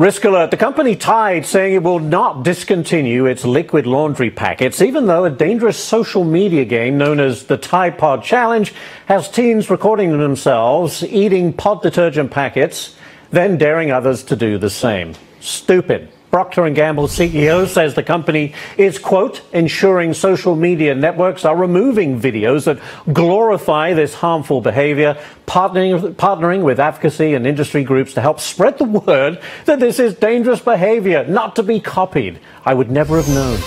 Risk alert. The company Tide saying it will not discontinue its liquid laundry packets, even though a dangerous social media game known as the Tide Pod Challenge has teens recording themselves eating pod detergent packets, then daring others to do the same. Stupid. Procter & Gamble CEO says the company is, quote, ensuring social media networks are removing videos that glorify this harmful behavior, partnering with advocacy and industry groups to help spread the word that this is dangerous behavior, not to be copied. I would never have known.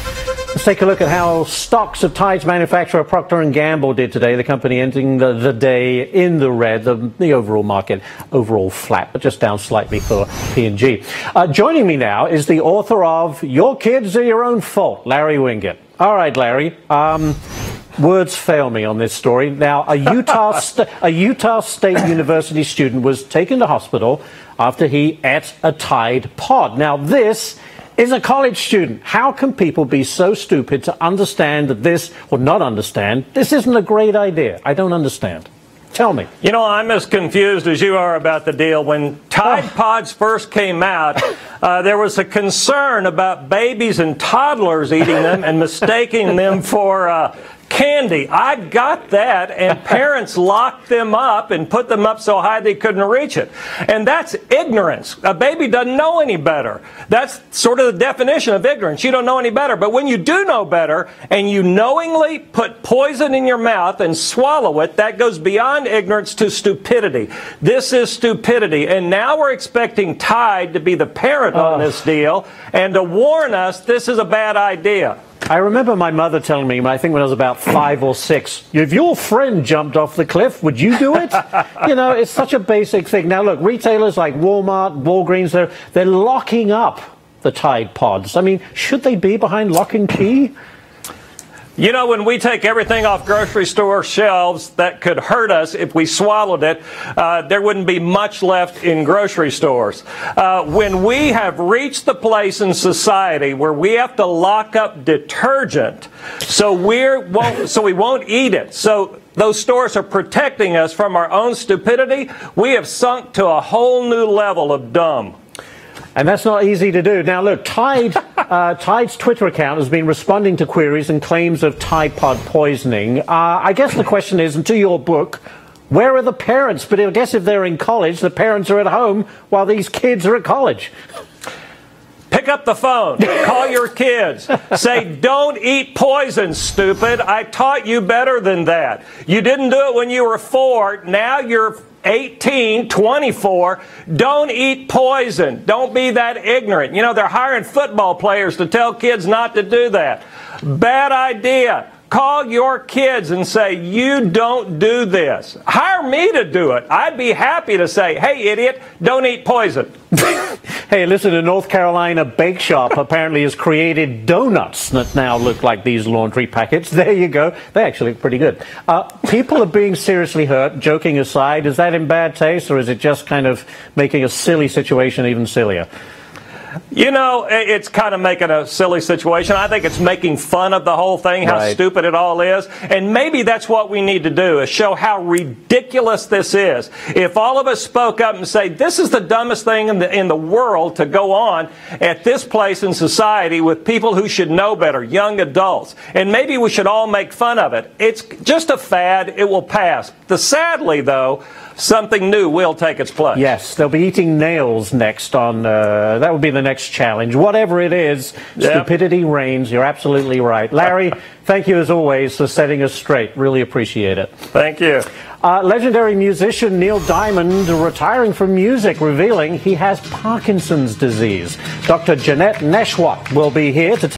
Let's take a look at how stocks of Tide's manufacturer Procter & Gamble did today. The company ending the day in the red. The overall market, overall flat, but just down slightly for P&G. Joining me now is the author of Your Kids Are Your Own Fault, Larry Winget. All right, Larry. Words fail me on this story. Now, a Utah State University student was taken to hospital after he ate a Tide pod. Now, this is a college student. How can people be so stupid to understand that this, or not understand, this isn't a great idea? I don't understand. Tell me. You know, I'm as confused as you are about the deal. When Tide Pods first came out, there was a concern about babies and toddlers eating them and mistaking them for candy. I got that, and parents locked them up and put them up so high they couldn't reach it. And that's ignorance. A baby doesn't know any better. That's sort of the definition of ignorance. You don't know any better. But when you do know better and you knowingly put poison in your mouth and swallow it, that goes beyond ignorance to stupidity. This is stupidity. And now we're expecting Tide to be the parent on this deal and to warn us this is a bad idea. I remember my mother telling me, I think when I was about 5 or 6, if your friend jumped off the cliff, would you do it? You know, it's such a basic thing. Now, look, retailers like Walmart, Walgreens, they're locking up the Tide Pods. I mean, should they be behind lock and key? You know, when we take everything off grocery store shelves that could hurt us if we swallowed it, there wouldn't be much left in grocery stores. When we have reached the place in society where we have to lock up detergent so we won't eat it, so those stores are protecting us from our own stupidity, we have sunk to a whole new level of dumb. And that's not easy to do. Now, look, Tide's Twitter account has been responding to queries and claims of Tide Pod poisoning. I guess the question is, and to your book, where are the parents? But I guess if they're in college, the parents are at home while these kids are at college. Pick up the phone. Call your kids. Say, don't eat poison, stupid. I taught you better than that. You didn't do it when you were 4. Now you're 18, 24, don't eat poison. Don't be that ignorant. You know, they're hiring football players to tell kids not to do that. Bad idea. Call your kids and say, you don't do this. Hire me to do it. I'd be happy to say, hey, idiot, don't eat poison. Hey, listen, a North Carolina bake shop apparently has created donuts that now look like these laundry packets. There you go. They actually look pretty good. People are being seriously hurt, joking aside. Is that in bad taste, or is it just kind of making a silly situation even sillier? You know, it's kind of making a silly situation. I think it's making fun of the whole thing, how stupid it all is. And maybe that's what we need to do, is show how ridiculous this is. If all of us spoke up and say, this is the dumbest thing in the world to go on at this place in society with people who should know better, young adults. And maybe we should all make fun of it. It's just a fad. It will pass. Sadly, though, something new will take its place. Yes, they'll be eating nails next on, that will be the next challenge. Whatever it is, stupidity reigns. You're absolutely right. Larry, thank you as always for setting us straight. Really appreciate it. Thank you. Legendary musician Neil Diamond retiring from music, revealing he has Parkinson's disease. Dr. Jeanette Neshwat will be here to